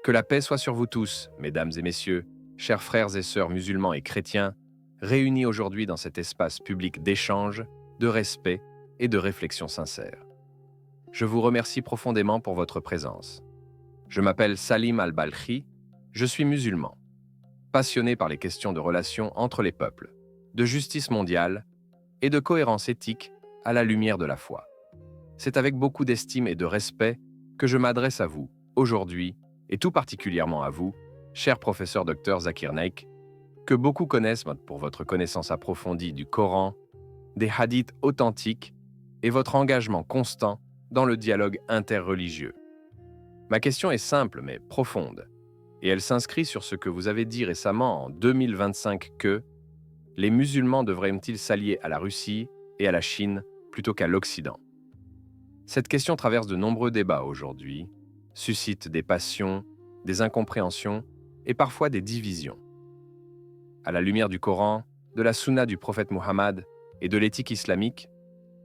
Que la paix soit sur vous tous, mesdames et messieurs, chers frères et sœurs musulmans et chrétiens, réunis aujourd'hui dans cet espace public d'échange, de respect et de réflexion sincère. Je vous remercie profondément pour votre présence. Je m'appelle Salim Al-Balkhi, je suis musulman, passionné par les questions de relations entre les peuples, de justice mondiale et de cohérence éthique à la lumière de la foi. C'est avec beaucoup d'estime et de respect que je m'adresse à vous aujourd'hui, et tout particulièrement à vous, cher professeur Dr Zakir Naik, que beaucoup connaissent pour votre connaissance approfondie du Coran, des hadiths authentiques et votre engagement constant dans le dialogue interreligieux. Ma question est simple mais profonde, et elle s'inscrit sur ce que vous avez dit récemment en 2025 que les musulmans devraient-ils s'allier à la Russie et à la Chine plutôt qu'à l'Occident? Cette question traverse de nombreux débats aujourd'hui, suscite des passions, des incompréhensions et parfois des divisions. À la lumière du Coran, de la Sunna du prophète Muhammad et de l'éthique islamique,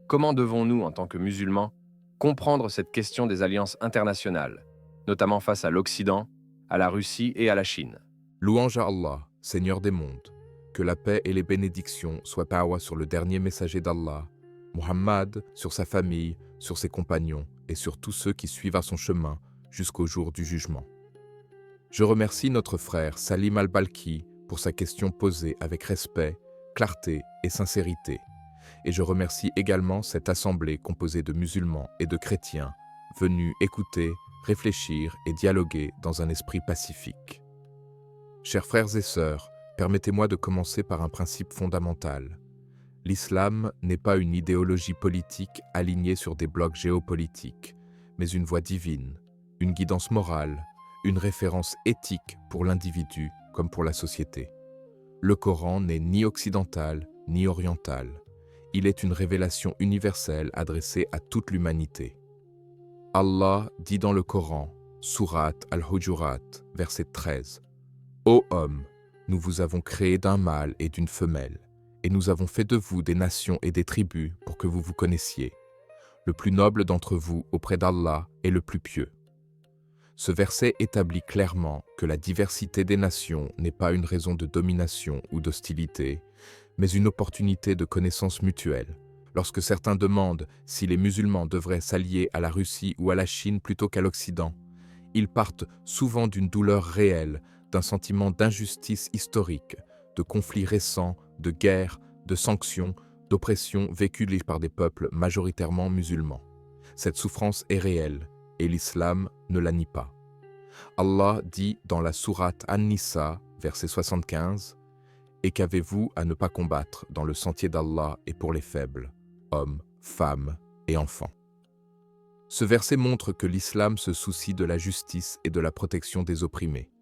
comment devons-nous, en tant que musulmans, comprendre cette question des alliances internationales, notamment face à l'Occident, à la Russie et à la Chine? Louange à Allah, Seigneur des mondes, que la paix et les bénédictions soient tawa sur le dernier messager d'Allah, Muhammad, sur sa famille, sur ses compagnons et sur tous ceux qui suivent à son chemin jusqu'au jour du jugement. Je remercie notre frère Salim Al-Balkhi pour sa question posée avec respect, clarté et sincérité. Et je remercie également cette assemblée composée de musulmans et de chrétiens venus écouter, réfléchir et dialoguer dans un esprit pacifique. Chers frères et sœurs, permettez-moi de commencer par un principe fondamental. L'islam n'est pas une idéologie politique alignée sur des blocs géopolitiques, mais une voie divine, une guidance morale, une référence éthique pour l'individu comme pour la société. Le Coran n'est ni occidental ni oriental. Il est une révélation universelle adressée à toute l'humanité. Allah dit dans le Coran, Sourate Al-Hujurat, verset 13, « Ô homme, nous vous avons créé d'un mâle et d'une femelle, et nous avons fait de vous des nations et des tribus pour que vous vous connaissiez. Le plus noble d'entre vous auprès d'Allah est le plus pieux. » Ce verset établit clairement que la diversité des nations n'est pas une raison de domination ou d'hostilité, mais une opportunité de connaissance mutuelle. Lorsque certains demandent si les musulmans devraient s'allier à la Russie ou à la Chine plutôt qu'à l'Occident, ils partent souvent d'une douleur réelle, d'un sentiment d'injustice historique, de conflits récents, de guerres, de sanctions, d'oppressions vécues par des peuples majoritairement musulmans. Cette souffrance est réelle, et l'islam ne la nie pas. Allah dit dans la sourate An-Nisa, verset 75, « Et qu'avez-vous à ne pas combattre dans le sentier d'Allah et pour les faibles, hommes, femmes et enfants ?» Ce verset montre que l'islam se soucie de la justice et de la protection des opprimés.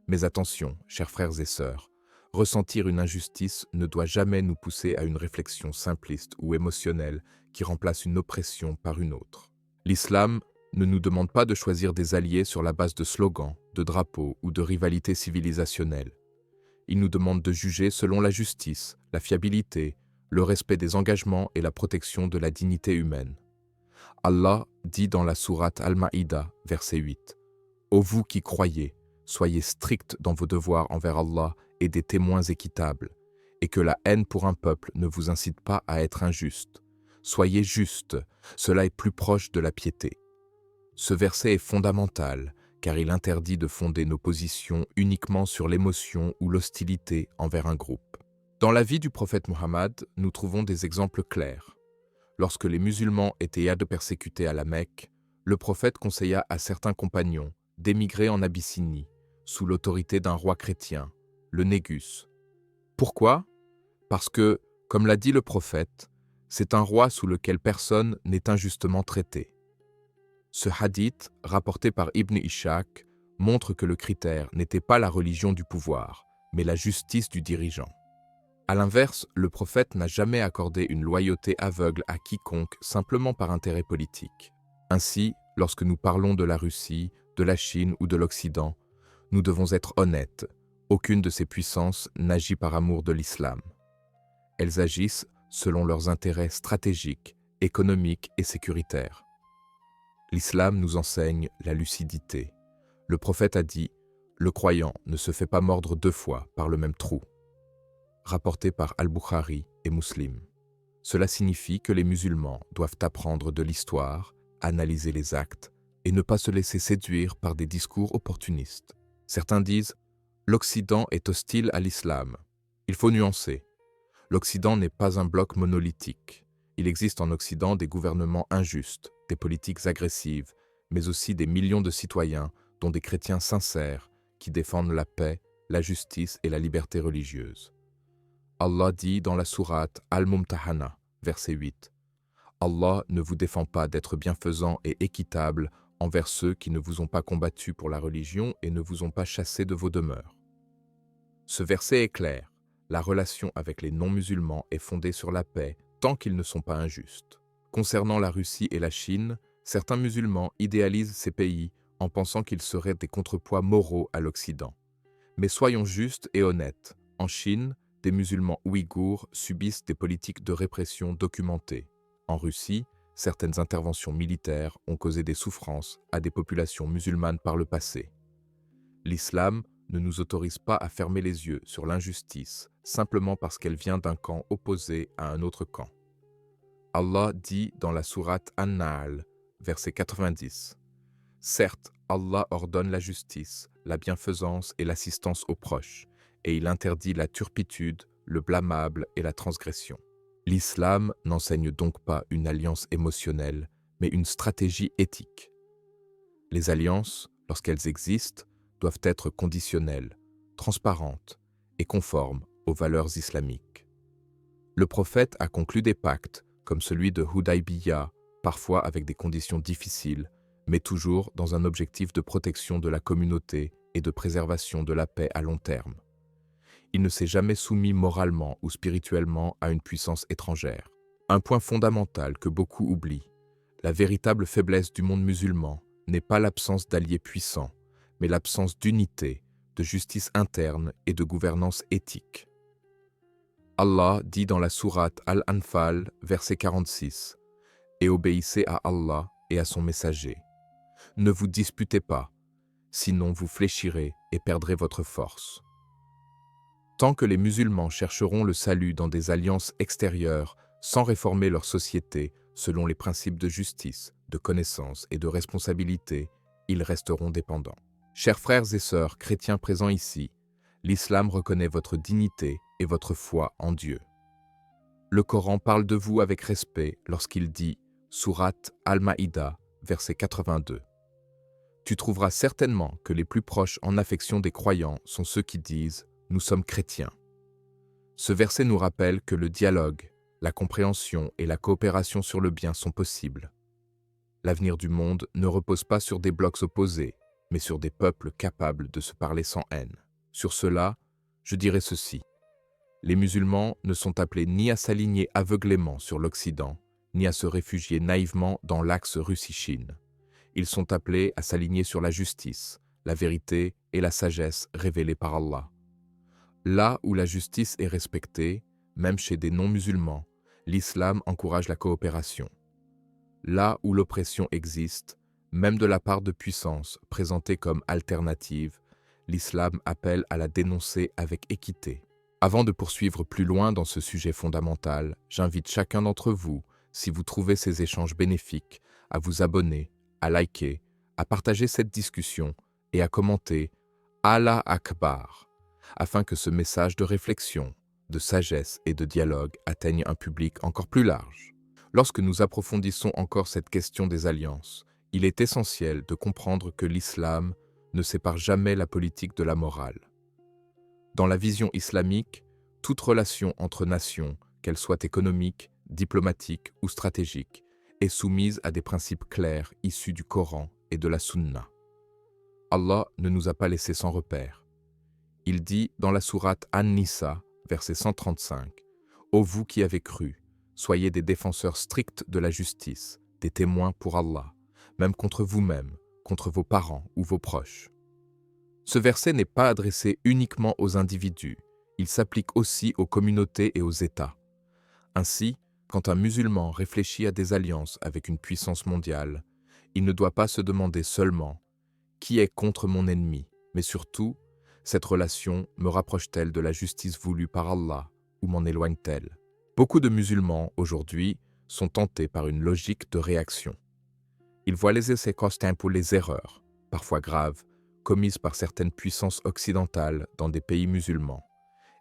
Mais attention, chers frères et sœurs, ressentir une injustice ne doit jamais nous pousser à une réflexion simpliste ou émotionnelle qui remplace une oppression par une autre. L'islam ne nous demande pas de choisir des alliés sur la base de slogans, de drapeaux ou de rivalités civilisationnelles. Il nous demande de juger selon la justice, la fiabilité, le respect des engagements et la protection de la dignité humaine. Allah dit dans la sourate Al-Maïda, verset 8, « Ô vous qui croyez, soyez stricts dans vos devoirs envers Allah et des témoins équitables, et que la haine pour un peuple ne vous incite pas à être injuste. Soyez justes, cela est plus proche de la piété. » Ce verset est fondamental, car il interdit de fonder nos positions uniquement sur l'émotion ou l'hostilité envers un groupe. Dans la vie du prophète Muhammad, nous trouvons des exemples clairs. Lorsque les musulmans étaient persécutés à la Mecque, le prophète conseilla à certains compagnons d'émigrer en Abyssinie, sous l'autorité d'un roi chrétien, le Négus. Pourquoi? Parce que, comme l'a dit le prophète, c'est un roi sous lequel personne n'est injustement traité. Ce hadith, rapporté par Ibn Ishaq, montre que le critère n'était pas la religion du pouvoir, mais la justice du dirigeant. À l'inverse, le prophète n'a jamais accordé une loyauté aveugle à quiconque simplement par intérêt politique. Ainsi, lorsque nous parlons de la Russie, de la Chine ou de l'Occident, nous devons être honnêtes. Aucune de ces puissances n'agit par amour de l'islam. Elles agissent selon leurs intérêts stratégiques, économiques et sécuritaires. L'islam nous enseigne la lucidité. Le prophète a dit « Le croyant ne se fait pas mordre 2 fois par le même trou », rapporté par Al-Bukhari et Muslim. Cela signifie que les musulmans doivent apprendre de l'histoire, analyser les actes et ne pas se laisser séduire par des discours opportunistes. Certains disent « L'Occident est hostile à l'islam ». Il faut nuancer. L'Occident n'est pas un bloc monolithique. Il existe en Occident des gouvernements injustes, des politiques agressives, mais aussi des millions de citoyens, dont des chrétiens sincères, qui défendent la paix, la justice et la liberté religieuse. Allah dit dans la sourate Al-Mumtahana, verset 8, « Allah ne vous défend pas d'être bienfaisant et équitable envers ceux qui ne vous ont pas combattu pour la religion et ne vous ont pas chassé de vos demeures. » Ce verset est clair. La relation avec les non-musulmans est fondée sur la paix tant qu'ils ne sont pas injustes. Concernant la Russie et la Chine, certains musulmans idéalisent ces pays en pensant qu'ils seraient des contrepoids moraux à l'Occident. Mais soyons justes et honnêtes. En Chine, des musulmans ouïghours subissent des politiques de répression documentées. En Russie, certaines interventions militaires ont causé des souffrances à des populations musulmanes par le passé. L'islam ne nous autorise pas à fermer les yeux sur l'injustice simplement parce qu'elle vient d'un camp opposé à un autre camp. Allah dit dans la sourate An-Nahl, verset 90, « Certes, Allah ordonne la justice, la bienfaisance et l'assistance aux proches, et il interdit la turpitude, le blâmable et la transgression. » L'islam n'enseigne donc pas une alliance émotionnelle, mais une stratégie éthique. Les alliances, lorsqu'elles existent, doivent être conditionnelles, transparentes et conformes aux valeurs islamiques. Le prophète a conclu des pactes, comme celui de Hudaybiya, parfois avec des conditions difficiles, mais toujours dans un objectif de protection de la communauté et de préservation de la paix à long terme. Il ne s'est jamais soumis moralement ou spirituellement à une puissance étrangère. Un point fondamental que beaucoup oublient, la véritable faiblesse du monde musulman n'est pas l'absence d'alliés puissants, mais l'absence d'unité, de justice interne et de gouvernance éthique. Allah dit dans la sourate Al-Anfal, verset 46, « Et obéissez à Allah et à son messager. Ne vous disputez pas, sinon vous fléchirez et perdrez votre force. » Tant que les musulmans chercheront le salut dans des alliances extérieures sans réformer leur société selon les principes de justice, de connaissance et de responsabilité, ils resteront dépendants. Chers frères et sœurs chrétiens présents ici, l'islam reconnaît votre dignité et votre foi en Dieu. Le Coran parle de vous avec respect lorsqu'il dit, sourate Al-Maïda, verset 82. Tu trouveras certainement que les plus proches en affection des croyants sont ceux qui disent « Nous sommes chrétiens ». Ce verset nous rappelle que le dialogue, la compréhension et la coopération sur le bien sont possibles. L'avenir du monde ne repose pas sur des blocs opposés, mais sur des peuples capables de se parler sans haine. Sur cela, je dirais ceci. Les musulmans ne sont appelés ni à s'aligner aveuglément sur l'Occident, ni à se réfugier naïvement dans l'axe Russie-Chine. Ils sont appelés à s'aligner sur la justice, la vérité et la sagesse révélées par Allah. Là où la justice est respectée, même chez des non-musulmans, l'islam encourage la coopération. Là où l'oppression existe, même de la part de puissances présentées comme alternatives, l'islam appelle à la dénoncer avec équité. Avant de poursuivre plus loin dans ce sujet fondamental, j'invite chacun d'entre vous, si vous trouvez ces échanges bénéfiques, à vous abonner, à liker, à partager cette discussion et à commenter « Allah Akbar » afin que ce message de réflexion, de sagesse et de dialogue atteigne un public encore plus large. Lorsque nous approfondissons encore cette question des alliances, il est essentiel de comprendre que l'islam ne sépare jamais la politique de la morale. Dans la vision islamique, toute relation entre nations, qu'elle soit économique, diplomatique ou stratégique, est soumise à des principes clairs issus du Coran et de la Sunna. Allah ne nous a pas laissés sans repère. Il dit dans la sourate An-Nisa, verset 135, « Ô vous qui avez cru, soyez des défenseurs stricts de la justice, des témoins pour Allah, même contre vous-même, contre vos parents ou vos proches. » Ce verset n'est pas adressé uniquement aux individus, il s'applique aussi aux communautés et aux États. Ainsi, quand un musulman réfléchit à des alliances avec une puissance mondiale, il ne doit pas se demander seulement qui est contre mon ennemi, mais surtout, cette relation me rapproche-t-elle de la justice voulue par Allah ou m'en éloigne-t-elle? Beaucoup de musulmans, aujourd'hui, sont tentés par une logique de réaction. Ils voient les essais constants pour les erreurs, parfois graves, commises par certaines puissances occidentales dans des pays musulmans,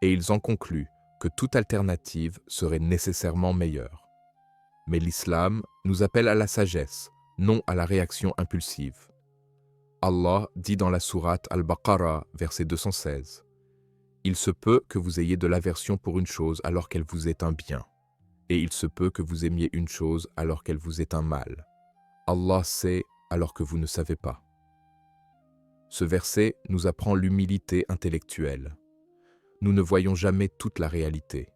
et ils en concluent que toute alternative serait nécessairement meilleure. Mais l'islam nous appelle à la sagesse, non à la réaction impulsive. Allah dit dans la sourate Al-Baqarah, verset 216, « Il se peut que vous ayez de l'aversion pour une chose alors qu'elle vous est un bien, et il se peut que vous aimiez une chose alors qu'elle vous est un mal. Allah sait alors que vous ne savez pas. » Ce verset nous apprend l'humilité intellectuelle. Nous ne voyons jamais toute la réalité.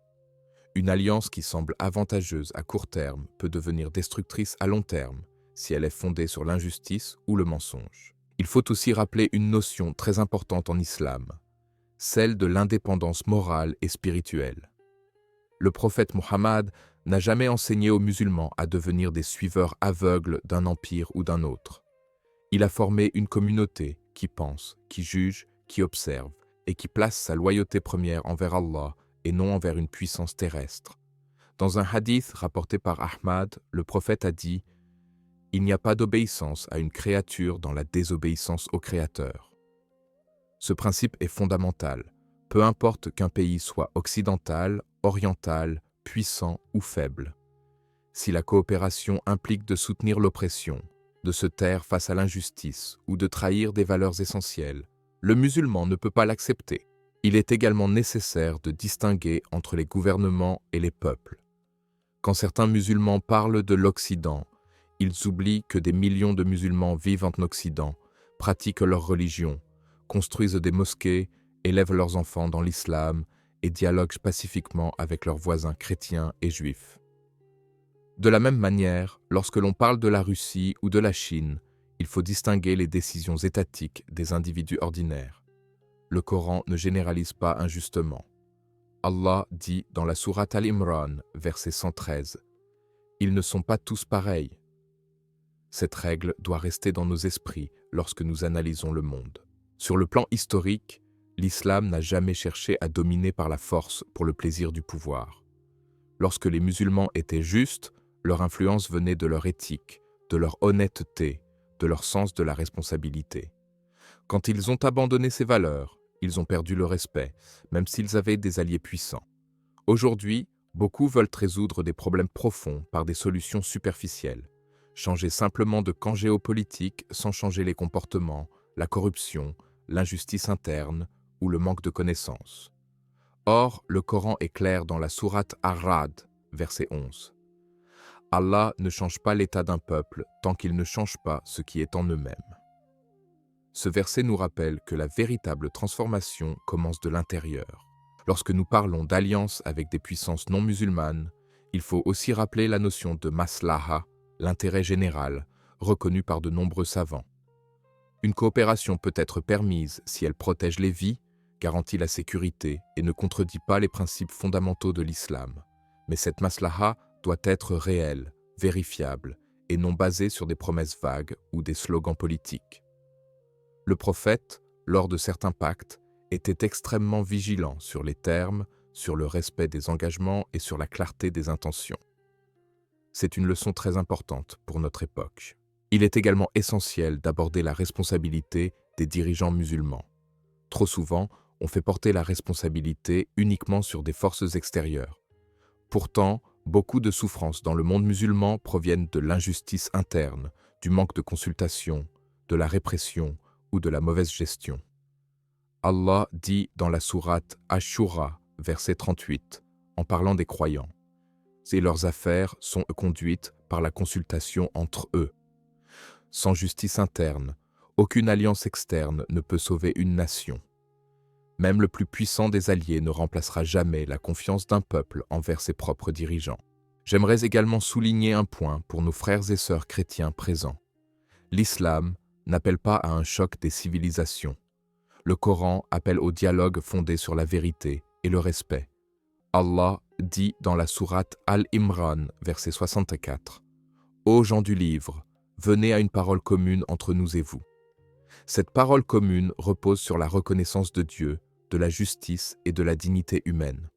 Une alliance qui semble avantageuse à court terme peut devenir destructrice à long terme si elle est fondée sur l'injustice ou le mensonge. Il faut aussi rappeler une notion très importante en islam, celle de l'indépendance morale et spirituelle. Le prophète Mohammed n'a jamais enseigné aux musulmans à devenir des suiveurs aveugles d'un empire ou d'un autre. Il a formé une communauté qui pense, qui juge, qui observe et qui place sa loyauté première envers Allah et non envers une puissance terrestre. Dans un hadith rapporté par Ahmad, le prophète a dit « Il n'y a pas d'obéissance à une créature dans la désobéissance au Créateur. » Ce principe est fondamental, peu importe qu'un pays soit occidental, oriental, puissant ou faible. Si la coopération implique de soutenir l'oppression, de se taire face à l'injustice ou de trahir des valeurs essentielles, le musulman ne peut pas l'accepter. Il est également nécessaire de distinguer entre les gouvernements et les peuples. Quand certains musulmans parlent de l'Occident, ils oublient que des millions de musulmans vivent en Occident, pratiquent leur religion, construisent des mosquées, élèvent leurs enfants dans l'islam et dialoguent pacifiquement avec leurs voisins chrétiens et juifs. De la même manière, lorsque l'on parle de la Russie ou de la Chine, il faut distinguer les décisions étatiques des individus ordinaires. Le Coran ne généralise pas injustement. Allah dit dans la sourate Al-Imran, verset 113, « Ils ne sont pas tous pareils. » Cette règle doit rester dans nos esprits lorsque nous analysons le monde. Sur le plan historique, l'islam n'a jamais cherché à dominer par la force pour le plaisir du pouvoir. Lorsque les musulmans étaient justes, leur influence venait de leur éthique, de leur honnêteté, de leur sens de la responsabilité. Quand ils ont abandonné ces valeurs, ils ont perdu le respect, même s'ils avaient des alliés puissants. Aujourd'hui, beaucoup veulent résoudre des problèmes profonds par des solutions superficielles. Changer simplement de camp géopolitique sans changer les comportements, la corruption, l'injustice interne ou le manque de connaissances. Or, le Coran est clair dans la sourate Ar-Ra'd, verset 11. Allah ne change pas l'état d'un peuple tant qu'il ne change pas ce qui est en eux-mêmes. Ce verset nous rappelle que la véritable transformation commence de l'intérieur. Lorsque nous parlons d'alliance avec des puissances non musulmanes, il faut aussi rappeler la notion de maslaha, l'intérêt général, reconnu par de nombreux savants. Une coopération peut être permise si elle protège les vies, garantit la sécurité et ne contredit pas les principes fondamentaux de l'islam. Mais cette maslaha doit être réelle, vérifiable et non basée sur des promesses vagues ou des slogans politiques. Le prophète, lors de certains pactes, était extrêmement vigilant sur les termes, sur le respect des engagements et sur la clarté des intentions. C'est une leçon très importante pour notre époque. Il est également essentiel d'aborder la responsabilité des dirigeants musulmans. Trop souvent, on fait porter la responsabilité uniquement sur des forces extérieures. Pourtant, beaucoup de souffrances dans le monde musulman proviennent de l'injustice interne, du manque de consultation, de la répression ou de la mauvaise gestion. Allah dit dans la sourate Ash-Shura, verset 38, en parlant des croyants, « Et leurs affaires sont conduites par la consultation entre eux. Sans justice interne, aucune alliance externe ne peut sauver une nation. Même le plus puissant des alliés ne remplacera jamais la confiance d'un peuple envers ses propres dirigeants. » J'aimerais également souligner un point pour nos frères et sœurs chrétiens présents. L'islam n'appelle pas à un choc des civilisations. Le Coran appelle au dialogue fondé sur la vérité et le respect. Allah dit dans la sourate Al-Imran, verset 64, « Ô gens du livre, venez à une parole commune entre nous et vous. » Cette parole commune repose sur la reconnaissance de Dieu, de la justice et de la dignité humaine.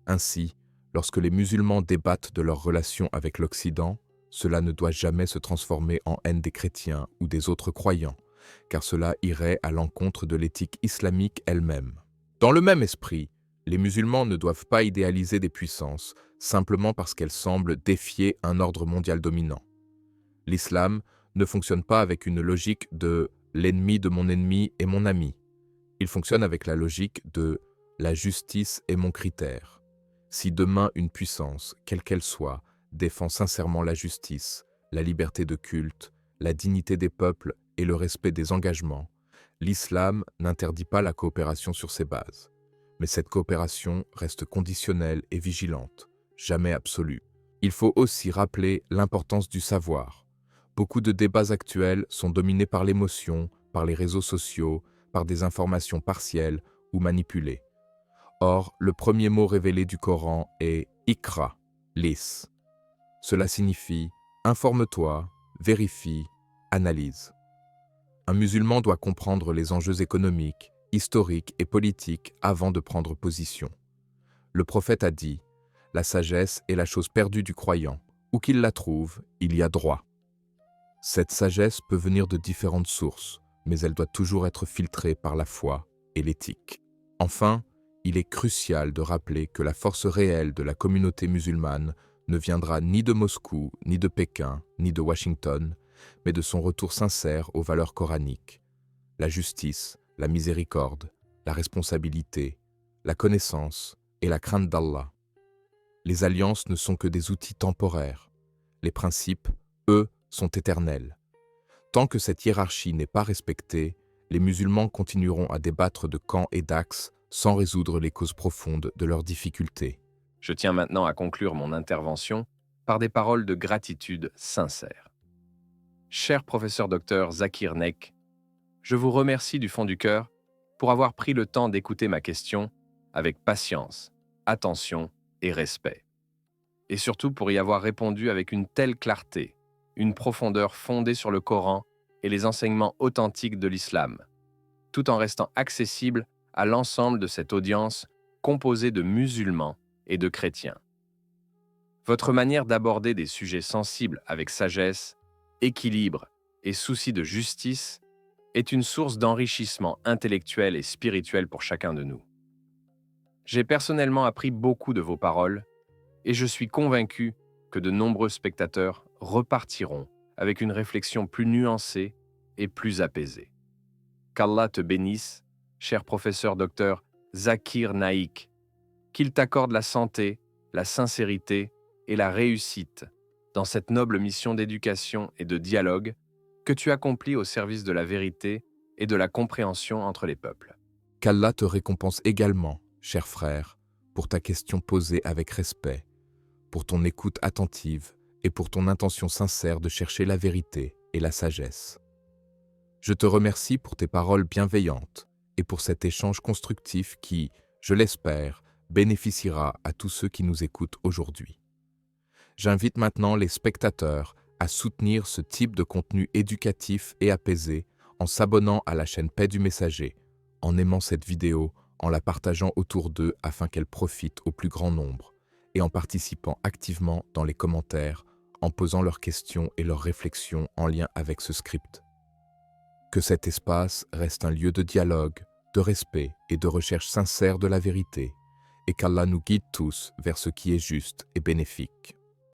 Ainsi, lorsque les musulmans débattent de leur relation avec l'Occident, cela ne doit jamais se transformer en haine des chrétiens ou des autres croyants, car cela irait à l'encontre de l'éthique islamique elle-même. Dans le même esprit, les musulmans ne doivent pas idéaliser des puissances simplement parce qu'elles semblent défier un ordre mondial dominant. L'islam ne fonctionne pas avec une logique de « l'ennemi de mon ennemi est mon ami ». Il fonctionne avec la logique de « la justice est mon critère ». Si demain une puissance, quelle qu'elle soit, défend sincèrement la justice, la liberté de culte, la dignité des peuples et le respect des engagements, l'islam n'interdit pas la coopération sur ces bases. Mais cette coopération reste conditionnelle et vigilante, jamais absolue. Il faut aussi rappeler l'importance du savoir. Beaucoup de débats actuels sont dominés par l'émotion, par les réseaux sociaux, par des informations partielles ou manipulées. Or, le premier mot révélé du Coran est « Iqra », lis. Cela signifie « informe-toi, vérifie, analyse ». Un musulman doit comprendre les enjeux économiques, historiques et politiques avant de prendre position. Le prophète a dit « La sagesse est la chose perdue du croyant. Où qu'il la trouve, il y a droit ». Cette sagesse peut venir de différentes sources, mais elle doit toujours être filtrée par la foi et l'éthique. Enfin, il est crucial de rappeler que la force réelle de la communauté musulmane ne viendra ni de Moscou, ni de Pékin, ni de Washington, mais de son retour sincère aux valeurs coraniques. La justice, la miséricorde, la responsabilité, la connaissance et la crainte d'Allah. Les alliances ne sont que des outils temporaires. Les principes, eux, sont éternels. Tant que cette hiérarchie n'est pas respectée, les musulmans continueront à débattre de camps et d'axes sans résoudre les causes profondes de leurs difficultés. Je tiens maintenant à conclure mon intervention par des paroles de gratitude sincère. Cher professeur docteur Zakir Naik, je vous remercie du fond du cœur pour avoir pris le temps d'écouter ma question avec patience, attention et respect. Et surtout pour y avoir répondu avec une telle clarté, une profondeur fondée sur le Coran et les enseignements authentiques de l'islam, tout en restant accessible à l'ensemble de cette audience composée de musulmans et de chrétiens. Votre manière d'aborder des sujets sensibles avec sagesse, équilibre et souci de justice est une source d'enrichissement intellectuel et spirituel pour chacun de nous. J'ai personnellement appris beaucoup de vos paroles et je suis convaincu que de nombreux spectateurs repartiront avec une réflexion plus nuancée et plus apaisée. Qu'Allah te bénisse, cher professeur docteur Zakir Naik, qu'il t'accorde la santé, la sincérité et la réussite dans cette noble mission d'éducation et de dialogue que tu accomplis au service de la vérité et de la compréhension entre les peuples. Qu'Allah te récompense également, cher frère, pour ta question posée avec respect, pour ton écoute attentive et pour ton intention sincère de chercher la vérité et la sagesse. Je te remercie pour tes paroles bienveillantes et pour cet échange constructif qui, je l'espère, bénéficiera à tous ceux qui nous écoutent aujourd'hui. J'invite maintenant les spectateurs à soutenir ce type de contenu éducatif et apaisé en s'abonnant à la chaîne Paix du Messager, en aimant cette vidéo, en la partageant autour d'eux afin qu'elle profite au plus grand nombre, et en participant activement dans les commentaires, en posant leurs questions et leurs réflexions en lien avec ce script. Que cet espace reste un lieu de dialogue, de respect et de recherche sincère de la vérité, et qu'Allah nous guide tous vers ce qui est juste et bénéfique.